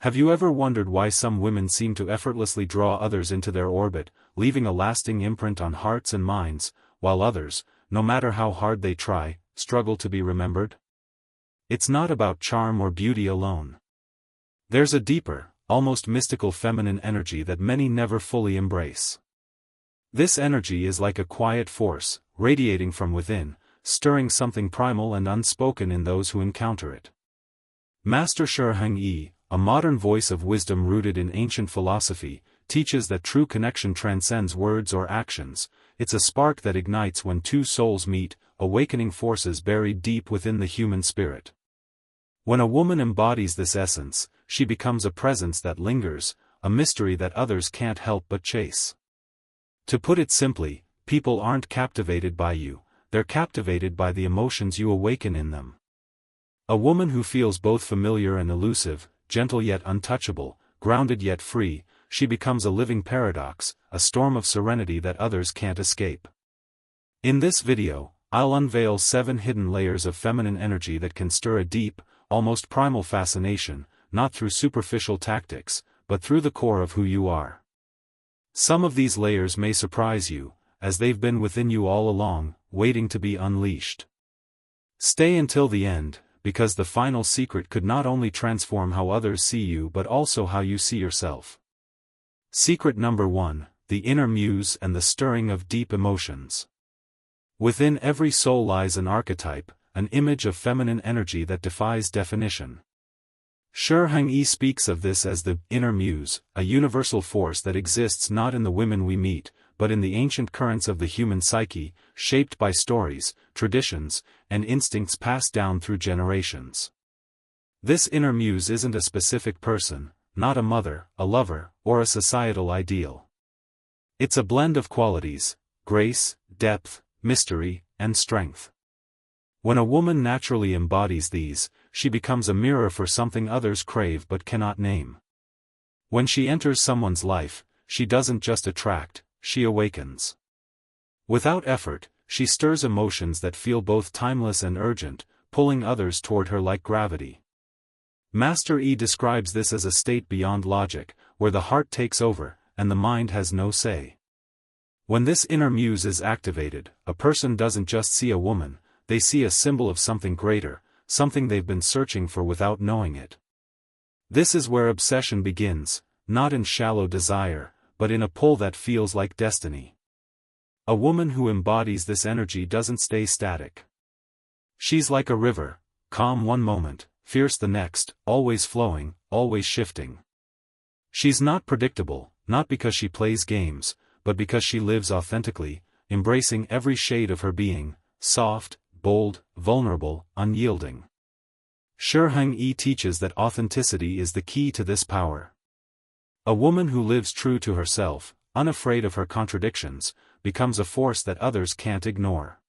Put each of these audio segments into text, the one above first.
Have you ever wondered why some women seem to effortlessly draw others into their orbit, leaving a lasting imprint on hearts and minds, while others, no matter how hard they try, struggle to be remembered? It's not about charm or beauty alone. There's a deeper, almost mystical feminine energy that many never fully embrace. This energy is like a quiet force, radiating from within, stirring something primal and unspoken in those who encounter it. Master Shi Heng, a modern voice of wisdom rooted in ancient philosophy, teaches that true connection transcends words or actions. It's a spark that ignites when two souls meet, awakening forces buried deep within the human spirit. When a woman embodies this essence, she becomes a presence that lingers, a mystery that others can't help but chase. To put it simply, people aren't captivated by you, they're captivated by the emotions you awaken in them. A woman who feels both familiar and elusive, gentle yet untouchable, grounded yet free, she becomes a living paradox, a storm of serenity that others can't escape. In this video, I'll unveil 7 hidden layers of feminine energy that can stir a deep, almost primal fascination, not through superficial tactics, but through the core of who you are. Some of these layers may surprise you, as they've been within you all along, waiting to be unleashed. Stay until the end, because the final secret could not only transform how others see you but also how you see yourself. Secret number 1, the inner muse and the stirring of deep emotions. Within every soul lies an archetype, an image of feminine energy that defies definition. Shi Heng speaks of this as the inner muse, a universal force that exists not in the women we meet, but in the ancient currents of the human psyche, shaped by stories, traditions, and instincts passed down through generations. This inner muse isn't a specific person, not a mother, a lover, or a societal ideal. It's a blend of qualities: grace, depth, mystery, and strength. When a woman naturally embodies these, she becomes a mirror for something others crave but cannot name. When she enters someone's life, she doesn't just attract, she awakens. Without effort, she stirs emotions that feel both timeless and urgent, pulling others toward her like gravity. Master E describes this as a state beyond logic, where the heart takes over, and the mind has no say. When this inner muse is activated, a person doesn't just see a woman, they see a symbol of something greater, something they've been searching for without knowing it. This is where obsession begins, not in shallow desire, but in a pull that feels like destiny. A woman who embodies this energy doesn't stay static. She's like a river, calm one moment, fierce the next, always flowing, always shifting. She's not predictable, not because she plays games, but because she lives authentically, embracing every shade of her being, soft, bold, vulnerable, unyielding. Shi Heng teaches that authenticity is the key to this power. A woman who lives true to herself, unafraid of her contradictions, becomes a force that others can't ignore.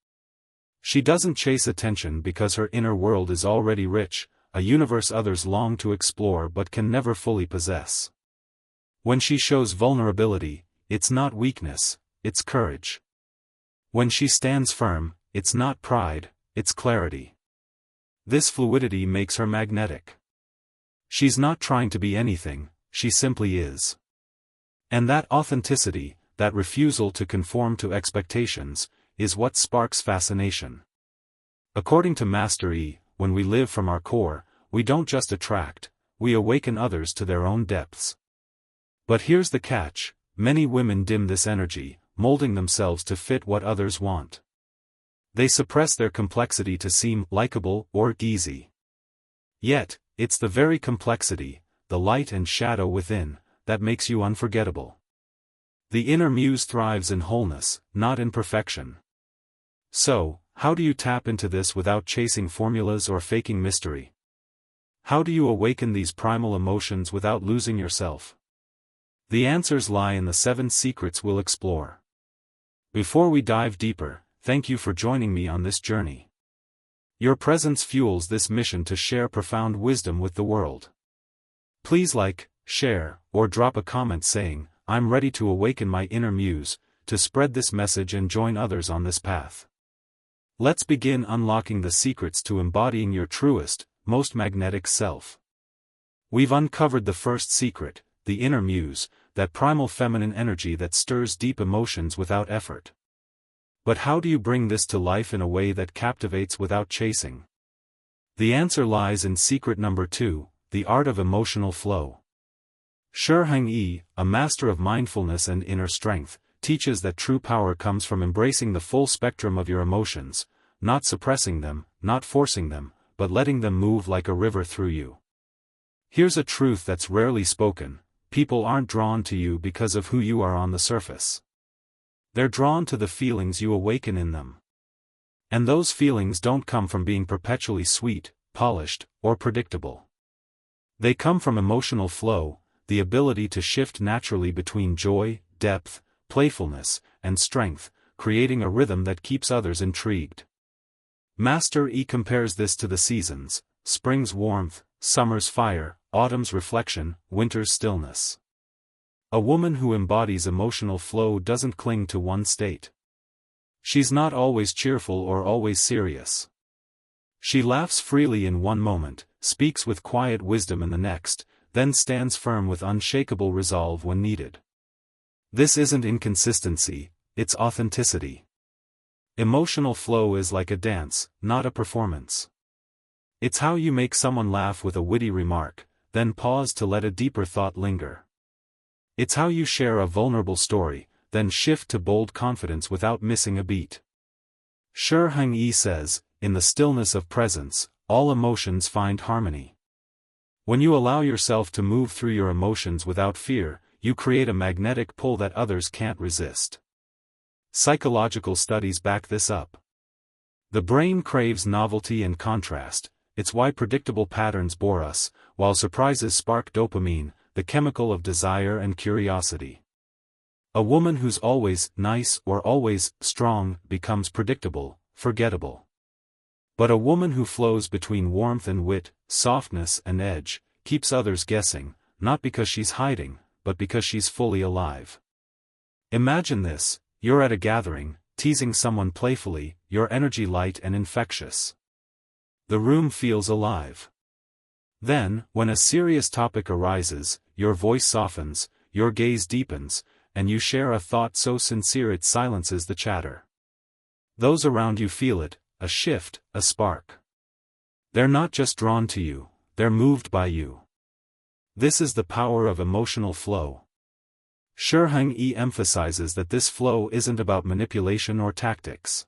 She doesn't chase attention because her inner world is already rich, a universe others long to explore but can never fully possess. When she shows vulnerability, it's not weakness, it's courage. When she stands firm, it's not pride, it's clarity. This fluidity makes her magnetic. She's not trying to be anything, she simply is. And that authenticity, that refusal to conform to expectations, is what sparks fascination. According to Master E, when we live from our core, we don't just attract, we awaken others to their own depths. But here's the catch: many women dim this energy, molding themselves to fit what others want. They suppress their complexity to seem likable or easy. Yet, it's the very complexity, the light and shadow within, that makes you unforgettable. The inner muse thrives in wholeness, not in perfection. So, how do you tap into this without chasing formulas or faking mystery? How do you awaken these primal emotions without losing yourself? The answers lie in the 7 secrets we'll explore. Before we dive deeper, thank you for joining me on this journey. Your presence fuels this mission to share profound wisdom with the world. Please like, share, or drop a comment saying, "I'm ready to awaken my inner muse," to spread this message and join others on this path. Let's begin unlocking the secrets to embodying your truest, most magnetic self. We've uncovered the first secret, the inner muse, that primal feminine energy that stirs deep emotions without effort. But how do you bring this to life in a way that captivates without chasing? The answer lies in secret number 2, the art of emotional flow. Shi Heng, a master of mindfulness and inner strength, teaches that true power comes from embracing the full spectrum of your emotions, not suppressing them, not forcing them, but letting them move like a river through you. Here's a truth that's rarely spoken: people aren't drawn to you because of who you are on the surface. They're drawn to the feelings you awaken in them. And those feelings don't come from being perpetually sweet, polished, or predictable. They come from emotional flow, the ability to shift naturally between joy, depth, playfulness, and strength, creating a rhythm that keeps others intrigued. Master E compares this to the seasons: spring's warmth, summer's fire, autumn's reflection, winter's stillness. A woman who embodies emotional flow doesn't cling to one state. She's not always cheerful or always serious. She laughs freely in one moment, speaks with quiet wisdom in the next, then stands firm with unshakable resolve when needed. This isn't inconsistency, it's authenticity. Emotional flow is like a dance, not a performance. It's how you make someone laugh with a witty remark, then pause to let a deeper thought linger. It's how you share a vulnerable story, then shift to bold confidence without missing a beat. Shi Heng says, in the stillness of presence, all emotions find harmony. When you allow yourself to move through your emotions without fear, you create a magnetic pull that others can't resist. Psychological studies back this up. The brain craves novelty and contrast. It's why predictable patterns bore us, while surprises spark dopamine, the chemical of desire and curiosity. A woman who's always nice or always strong becomes predictable, forgettable. But a woman who flows between warmth and wit, softness and edge, keeps others guessing, not because she's hiding, but because she's fully alive. Imagine this: you're at a gathering, teasing someone playfully, your energy light and infectious. The room feels alive. Then, when a serious topic arises, your voice softens, your gaze deepens, and you share a thought so sincere it silences the chatter. Those around you feel it, a shift, a spark. They're not just drawn to you, they're moved by you. This is the power of emotional flow. Shi Heng emphasizes that this flow isn't about manipulation or tactics.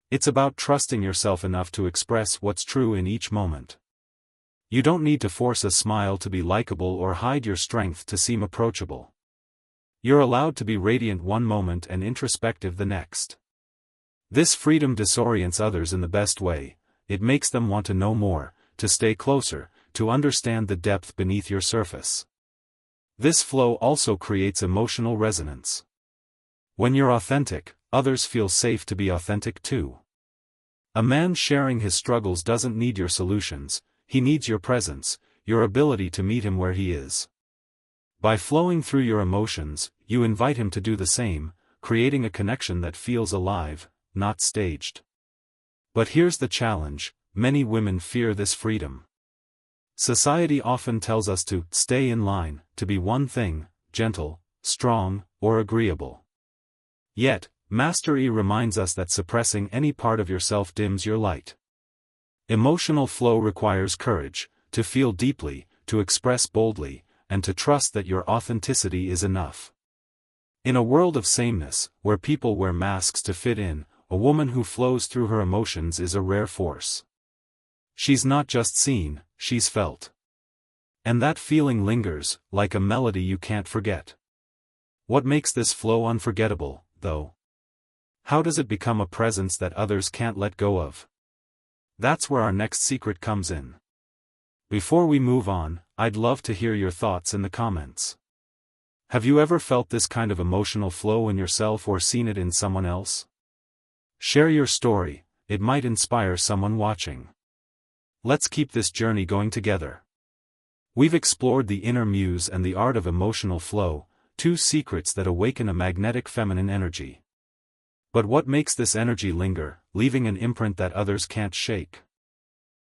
It's about trusting yourself enough to express what's true in each moment. You don't need to force a smile to be likable or hide your strength to seem approachable. You're allowed to be radiant one moment and introspective the next. This freedom disorients others in the best way. It makes them want to know more, to stay closer, to understand the depth beneath your surface. This flow also creates emotional resonance. When you're authentic, others feel safe to be authentic too. A man sharing his struggles doesn't need your solutions, he needs your presence, your ability to meet him where he is. By flowing through your emotions, you invite him to do the same, creating a connection that feels alive, not staged. But here's the challenge: many women fear this freedom. Society often tells us to stay in line, to be one thing, gentle, strong, or agreeable. Yet, Master E reminds us that suppressing any part of yourself dims your light. Emotional flow requires courage, to feel deeply, to express boldly, and to trust that your authenticity is enough. In a world of sameness, where people wear masks to fit in, a woman who flows through her emotions is a rare force. She's not just seen, she's felt. And that feeling lingers, like a melody you can't forget. What makes this flow unforgettable, though? How does it become a presence that others can't let go of? That's where our next secret comes in. Before we move on, I'd love to hear your thoughts in the comments. Have you ever felt this kind of emotional flow in yourself or seen it in someone else? Share your story, it might inspire someone watching. Let's keep this journey going together. We've explored the inner muse and the art of emotional flow, two secrets that awaken a magnetic feminine energy. But what makes this energy linger, leaving an imprint that others can't shake?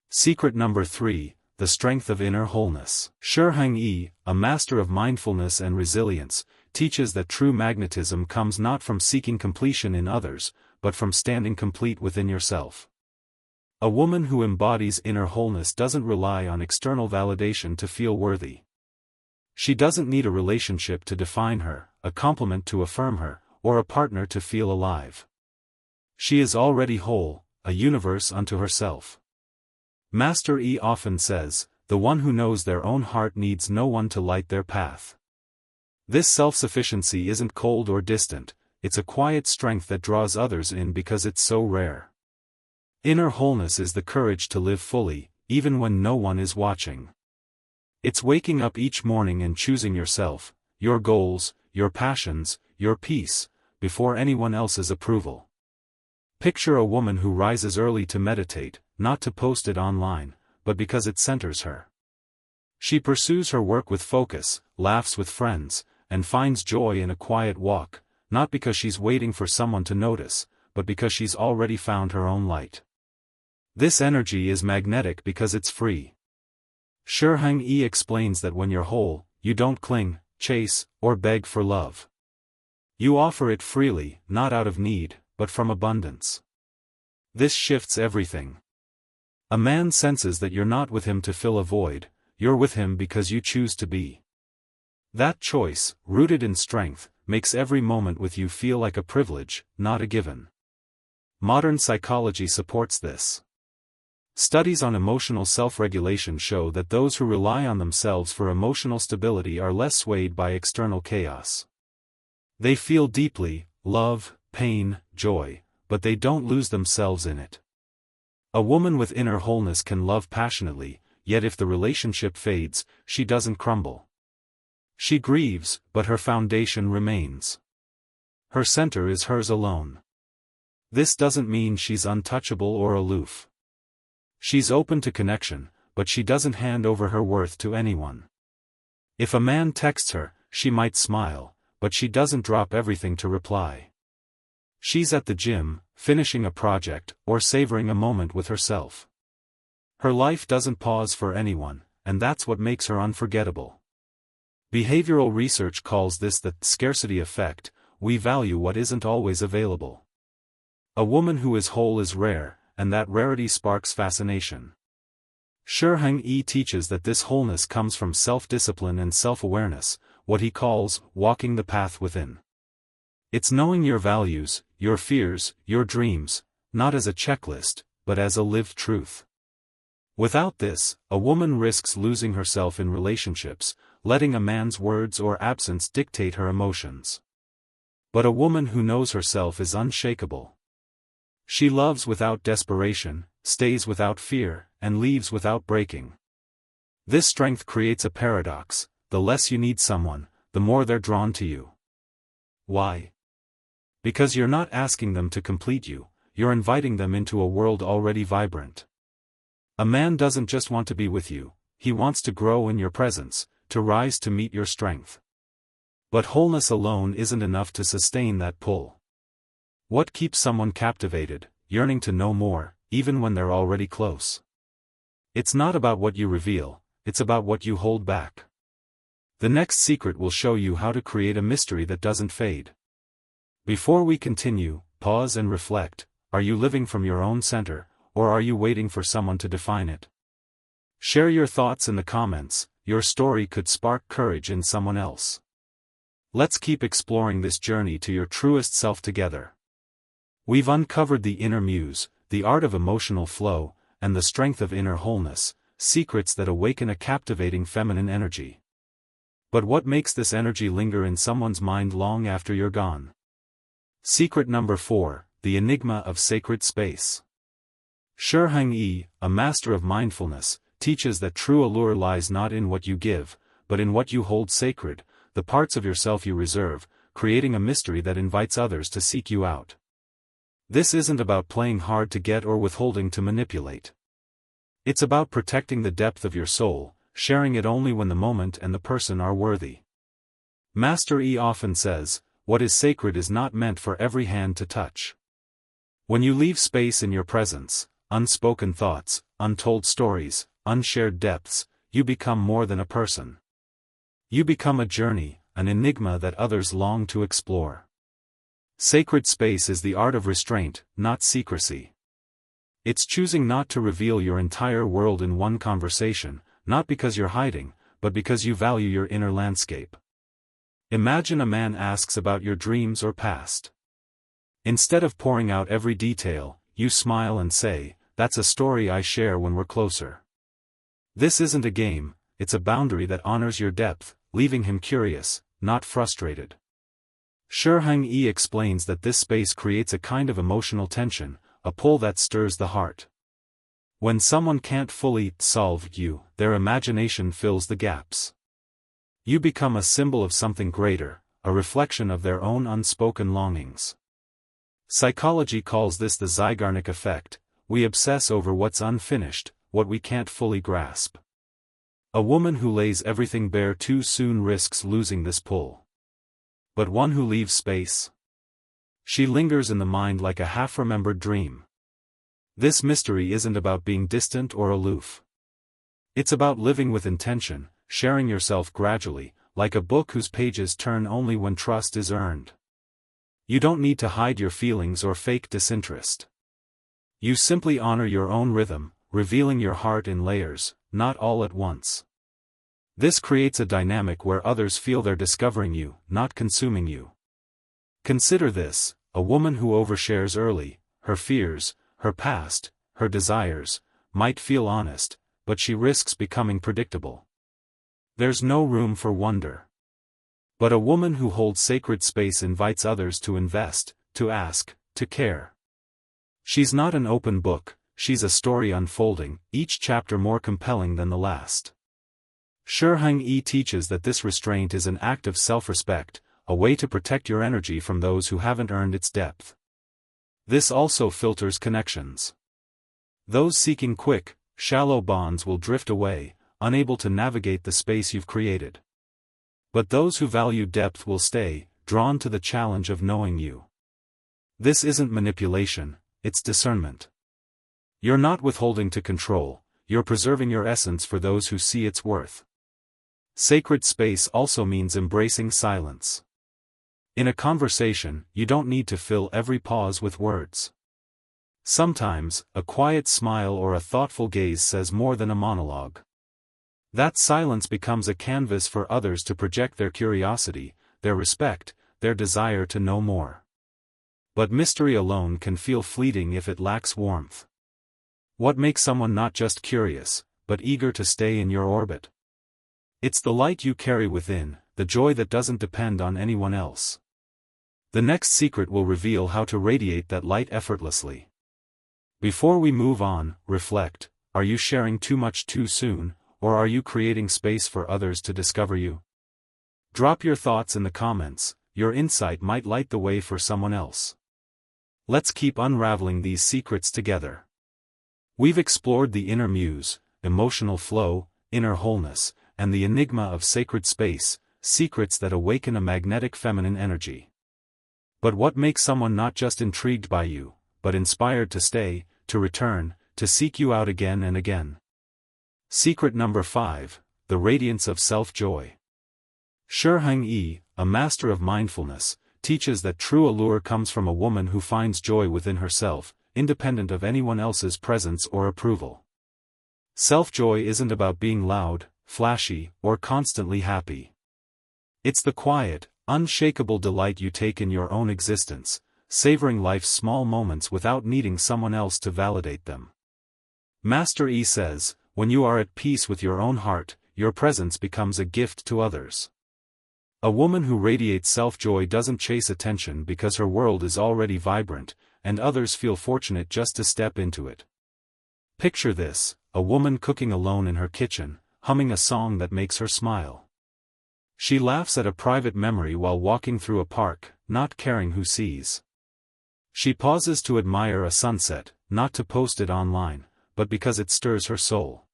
Secret number 3, the strength of inner wholeness. Shi Heng, a master of mindfulness and resilience, teaches that true magnetism comes not from seeking completion in others, but from standing complete within yourself. A woman who embodies inner wholeness doesn't rely on external validation to feel worthy. She doesn't need a relationship to define her, a compliment to affirm her, or a partner to feel alive. She is already whole, a universe unto herself. Master E often says, the one who knows their own heart needs no one to light their path. This self-sufficiency isn't cold or distant, it's a quiet strength that draws others in because it's so rare. Inner wholeness is the courage to live fully, even when no one is watching. It's waking up each morning and choosing yourself, your goals, your passions, your peace, before anyone else's approval. Picture a woman who rises early to meditate, not to post it online, but because it centers her. She pursues her work with focus, laughs with friends, and finds joy in a quiet walk, not because she's waiting for someone to notice, but because she's already found her own light. This energy is magnetic because it's free. Shi Heng explains that when you're whole, you don't cling, chase, or beg for love. You offer it freely, not out of need, but from abundance. This shifts everything. A man senses that you're not with him to fill a void, you're with him because you choose to be. That choice, rooted in strength, makes every moment with you feel like a privilege, not a given. Modern psychology supports this. Studies on emotional self-regulation show that those who rely on themselves for emotional stability are less swayed by external chaos. They feel deeply, love, pain, joy, but they don't lose themselves in it. A woman with inner wholeness can love passionately, yet if the relationship fades, she doesn't crumble. She grieves, but her foundation remains. Her center is hers alone. This doesn't mean she's untouchable or aloof. She's open to connection, but she doesn't hand over her worth to anyone. If a man texts her, she might smile, but she doesn't drop everything to reply. She's at the gym, finishing a project, or savoring a moment with herself. Her life doesn't pause for anyone, and that's what makes her unforgettable. Behavioral research calls this the scarcity effect. We value what isn't always available. A woman who is whole is rare, and that rarity sparks fascination. Shi Heng teaches that this wholeness comes from self-discipline and self-awareness, what he calls walking the path within. It's knowing your values, your fears, your dreams, not as a checklist, but as a lived truth. Without this, a woman risks losing herself in relationships, letting a man's words or absence dictate her emotions. But a woman who knows herself is unshakable. She loves without desperation, stays without fear, and leaves without breaking. This strength creates a paradox: the less you need someone, the more they're drawn to you. Why? Because you're not asking them to complete you, you're inviting them into a world already vibrant. A man doesn't just want to be with you, he wants to grow in your presence, to rise to meet your strength. But wholeness alone isn't enough to sustain that pull. What keeps someone captivated, yearning to know more, even when they're already close? It's not about what you reveal, it's about what you hold back. The next secret will show you how to create a mystery that doesn't fade. Before we continue, pause and reflect. Are you living from your own center, or are you waiting for someone to define it? Share your thoughts in the comments. Your story could spark courage in someone else. Let's keep exploring this journey to your truest self together. We've uncovered the inner muse, the art of emotional flow, and the strength of inner wholeness, secrets that awaken a captivating feminine energy. But what makes this energy linger in someone's mind long after you're gone? Secret number 4, the enigma of sacred space. Shi Heng, a master of mindfulness, teaches that true allure lies not in what you give, but in what you hold sacred, the parts of yourself you reserve, creating a mystery that invites others to seek you out. This isn't about playing hard to get or withholding to manipulate. It's about protecting the depth of your soul, sharing it only when the moment and the person are worthy. Master E often says, what is sacred is not meant for every hand to touch. When you leave space in your presence, unspoken thoughts, untold stories, unshared depths, you become more than a person. You become a journey, an enigma that others long to explore. Sacred space is the art of restraint, not secrecy. It's choosing not to reveal your entire world in one conversation, not because you're hiding, but because you value your inner landscape. Imagine a man asks about your dreams or past. Instead of pouring out every detail, you smile and say, "That's a story I share when we're closer." This isn't a game, it's a boundary that honors your depth, leaving him curious, not frustrated. Shi Heng explains that this space creates a kind of emotional tension, a pull that stirs the heart. When someone can't fully solve you, their imagination fills the gaps. You become a symbol of something greater, a reflection of their own unspoken longings. Psychology calls this the Zeigarnik effect. We obsess over what's unfinished, what we can't fully grasp. A woman who lays everything bare too soon risks losing this pull. But one who leaves space? She lingers in the mind like a half-remembered dream. This mystery isn't about being distant or aloof. It's about living with intention, sharing yourself gradually, like a book whose pages turn only when trust is earned. You don't need to hide your feelings or fake disinterest. You simply honor your own rhythm, revealing your heart in layers, not all at once. This creates a dynamic where others feel they're discovering you, not consuming you. Consider this: a woman who overshares early, her fears, her past, her desires, might feel honest, but she risks becoming predictable. There's no room for wonder. But a woman who holds sacred space invites others to invest, to ask, to care. She's not an open book, she's a story unfolding, each chapter more compelling than the last. Shi Heng teaches that this restraint is an act of self-respect, a way to protect your energy from those who haven't earned its depth. This also filters connections. Those seeking quick, shallow bonds will drift away, unable to navigate the space you've created. But those who value depth will stay, drawn to the challenge of knowing you. This isn't manipulation, it's discernment. You're not withholding to control, you're preserving your essence for those who see its worth. Sacred space also means embracing silence. In a conversation, you don't need to fill every pause with words. Sometimes, a quiet smile or a thoughtful gaze says more than a monologue. That silence becomes a canvas for others to project their curiosity, their respect, their desire to know more. But mystery alone can feel fleeting if it lacks warmth. What makes someone not just curious, but eager to stay in your orbit? It's the light you carry within, the joy that doesn't depend on anyone else. The next secret will reveal how to radiate that light effortlessly. Before we move on, reflect: are you sharing too much too soon, or are you creating space for others to discover you? Drop your thoughts in the comments, your insight might light the way for someone else. Let's keep unraveling these secrets together. We've explored the inner muse, emotional flow, inner wholeness, and the enigma of sacred space, secrets that awaken a magnetic feminine energy. But what makes someone not just intrigued by you, but inspired to stay, to return, to seek you out again and again? Secret number 5, the radiance of self-joy. Shi Heng, a master of mindfulness, teaches that true allure comes from a woman who finds joy within herself, independent of anyone else's presence or approval. Self-joy isn't about being loud, flashy, or constantly happy. It's the quiet, unshakable delight you take in your own existence, savoring life's small moments without needing someone else to validate them. Master says, when you are at peace with your own heart, your presence becomes a gift to others. A woman who radiates self-joy doesn't chase attention because her world is already vibrant, and others feel fortunate just to step into it. Picture this: a woman cooking alone in her kitchen, humming a song that makes her smile. She laughs at a private memory while walking through a park, not caring who sees. She pauses to admire a sunset, not to post it online, but because it stirs her soul.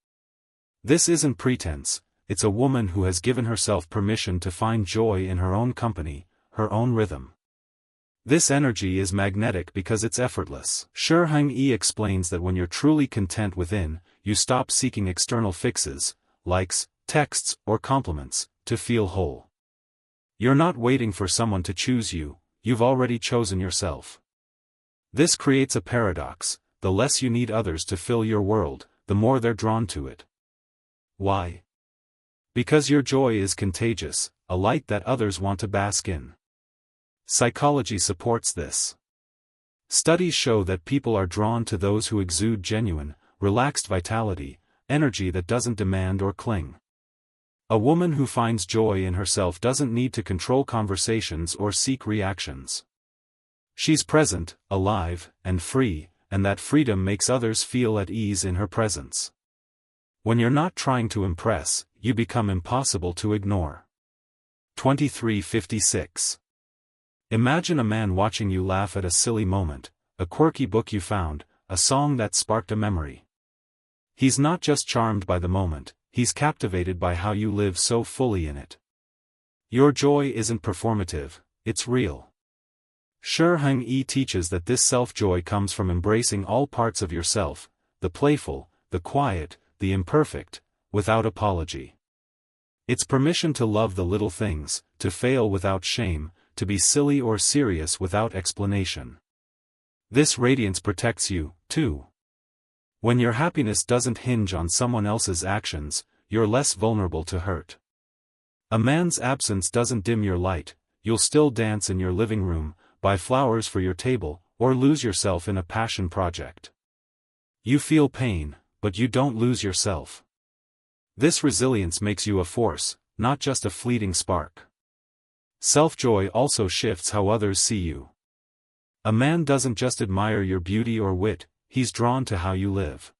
This isn't pretense, it's a woman who has given herself permission to find joy in her own company, her own rhythm. This energy is magnetic because it's effortless. Shi Heng explains that when you're truly content within, you stop seeking external fixes, likes, texts, or compliments, to feel whole. You're not waiting for someone to choose you, you've already chosen yourself. This creates a paradox: the less you need others to fill your world, the more they're drawn to it. Why? Because your joy is contagious, a light that others want to bask in. Psychology supports this. Studies show that people are drawn to those who exude genuine, relaxed vitality, energy that doesn't demand or cling. A woman who finds joy in herself doesn't need to control conversations or seek reactions. She's present, alive, and free, and that freedom makes others feel at ease in her presence. When you're not trying to impress, you become impossible to ignore. 2356. Imagine a man watching you laugh at a silly moment, a quirky book you found, a song that sparked a memory. He's not just charmed by the moment, he's captivated by how you live so fully in it. Your joy isn't performative, it's real. Shi Heng teaches that this self-joy comes from embracing all parts of yourself, the playful, the quiet, the imperfect, without apology. It's permission to love the little things, to fail without shame, to be silly or serious without explanation. This radiance protects you, too. When your happiness doesn't hinge on someone else's actions, you're less vulnerable to hurt. A man's absence doesn't dim your light, you'll still dance in your living room, buy flowers for your table, or lose yourself in a passion project. You feel pain, but you don't lose yourself. This resilience makes you a force, not just a fleeting spark. Self-joy also shifts how others see you. A man doesn't just admire your beauty or wit, he's drawn to how you live.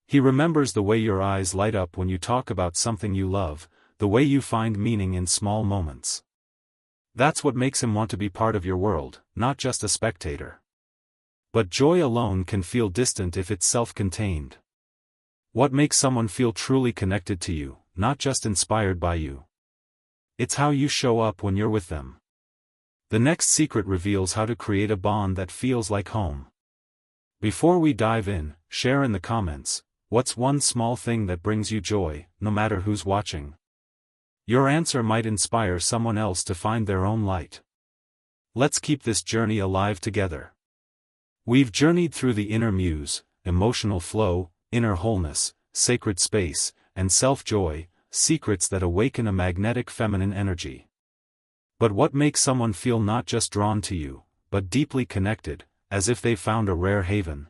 He remembers the way your eyes light up when you talk about something you love, the way you find meaning in small moments. That's what makes him want to be part of your world, not just a spectator. But joy alone can feel distant if it's self-contained. What makes someone feel truly connected to you, not just inspired by you? It's how you show up when you're with them. The next secret reveals how to create a bond that feels like home. Before we dive in, share in the comments, what's one small thing that brings you joy, no matter who's watching? Your answer might inspire someone else to find their own light. Let's keep this journey alive together. We've journeyed through the inner muse, emotional flow, inner wholeness, sacred space, and self-joy, secrets that awaken a magnetic feminine energy. But what makes someone feel not just drawn to you, but deeply connected, as if they've found a rare haven?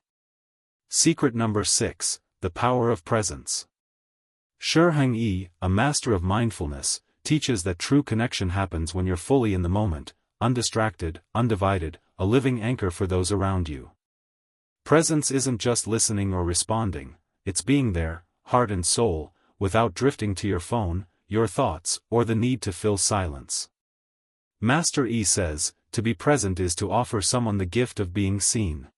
Secret number 6, the power of presence. Shi Heng, a master of mindfulness, teaches that true connection happens when you're fully in the moment, undistracted, undivided, a living anchor for those around you. Presence isn't just listening or responding, it's being there, heart and soul, without drifting to your phone, your thoughts, or the need to fill silence. Master says, to be present is to offer someone the gift of being seen.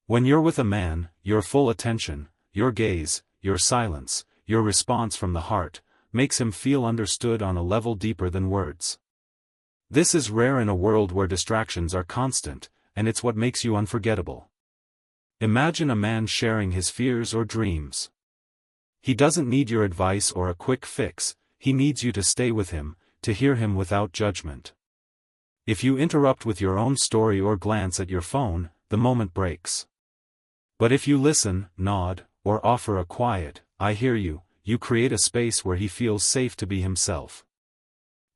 When you're with a man, your full attention, your gaze, your silence, your response from the heart, makes him feel understood on a level deeper than words. This is rare in a world where distractions are constant, and it's what makes you unforgettable. Imagine a man sharing his fears or dreams. He doesn't need your advice or a quick fix, he needs you to stay with him, to hear him without judgment. If you interrupt with your own story or glance at your phone, the moment breaks. But if you listen, nod, or offer a quiet, "I hear you," you create a space where he feels safe to be himself.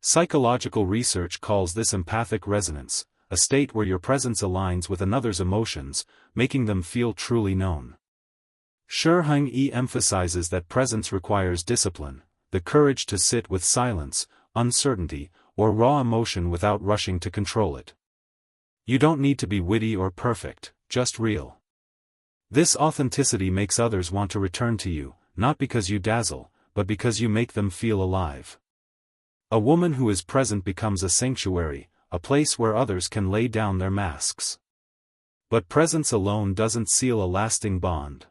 Psychological research calls this empathic resonance, a state where your presence aligns with another's emotions, making them feel truly known. Shi Heng emphasizes that presence requires discipline, the courage to sit with silence, uncertainty, or raw emotion without rushing to control it. You don't need to be witty or perfect, just real. This authenticity makes others want to return to you, not because you dazzle, but because you make them feel alive. A woman who is present becomes a sanctuary, a place where others can lay down their masks. But presence alone doesn't seal a lasting bond.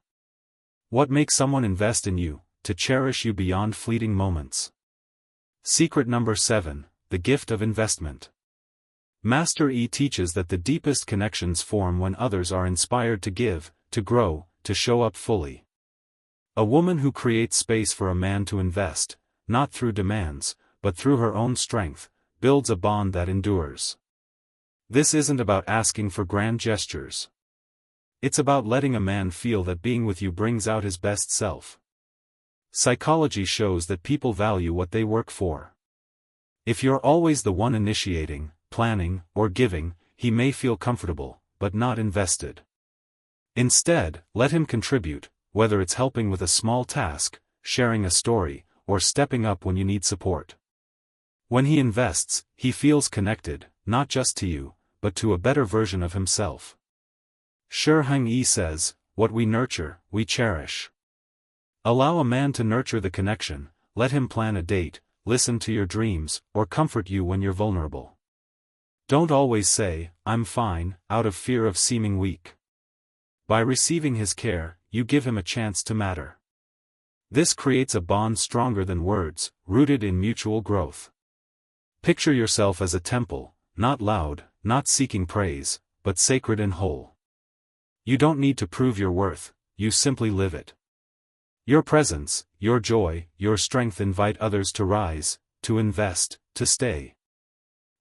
What makes someone invest in you, to cherish you beyond fleeting moments? Secret number 7, the gift of investment. Master teaches that the deepest connections form when others are inspired to give, to grow, to show up fully. A woman who creates space for a man to invest, not through demands, but through her own strength, builds a bond that endures. This isn't about asking for grand gestures. It's about letting a man feel that being with you brings out his best self. Psychology shows that people value what they work for. If you're always the one initiating, planning, or giving, he may feel comfortable, but not invested. Instead, let him contribute, whether it's helping with a small task, sharing a story, or stepping up when you need support. When he invests, he feels connected, not just to you, but to a better version of himself. Shi Heng says, "What we nurture, we cherish." Allow a man to nurture the connection, let him plan a date, listen to your dreams, or comfort you when you're vulnerable. Don't always say, "I'm fine," out of fear of seeming weak. By receiving his care, you give him a chance to matter. This creates a bond stronger than words, rooted in mutual growth. Picture yourself as a temple, not loud, not seeking praise, but sacred and whole. You don't need to prove your worth, you simply live it. Your presence, your joy, your strength invite others to rise, to invest, to stay.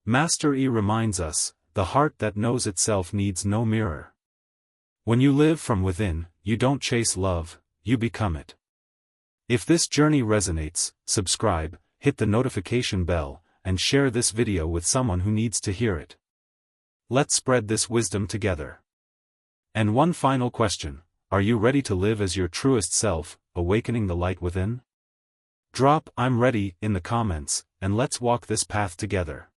Master E reminds us, the heart that knows itself needs no mirror. When you live from within, you don't chase love, you become it. If this journey resonates, subscribe, hit the notification bell, and share this video with someone who needs to hear it. Let's spread this wisdom together. And one final question, are you ready to live as your truest self, awakening the light within? Drop "I'm ready" in the comments, and let's walk this path together.